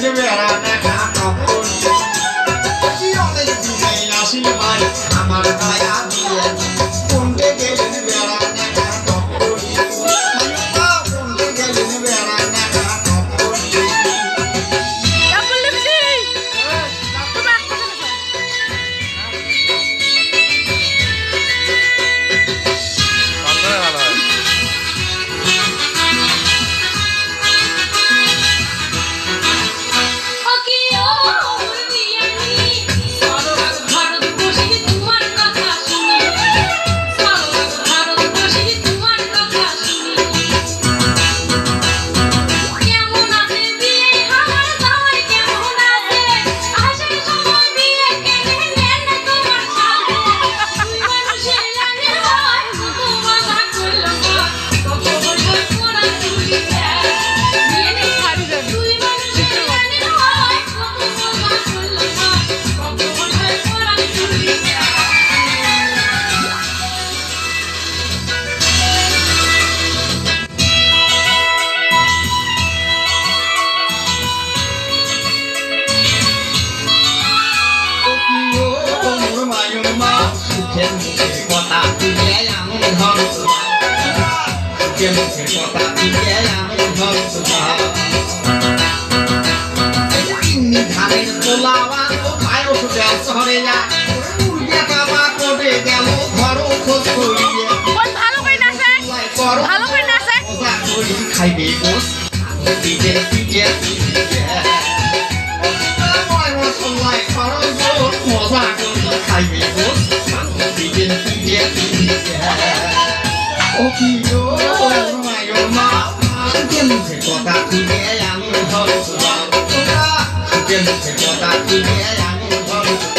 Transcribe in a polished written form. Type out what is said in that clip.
গেলেন বেড়া দেখা অনেক দিনে আসিল ভাই আমার মায়া দিয়ে কোনটে গেলেন বেড়া দেখা কোনটে গেলেন বেড়া দেখা কথা তুলে আমি ধরছ মুখের কথা তুলে আমি ধরছ ধানের তোলাওয়া কোথায় উঠে শহরে যা বাবা করে গেল ঘর খোঁজ করিয়ে মজা করি খাইবে গোস পিঠে পিঠে মশলাই খরচ মজা করি খাইবে গোস ও কি গো মায়ের মা মুখের কথা তুলে আমি ধরছ মুখের কথা তুলে আমি ধরছ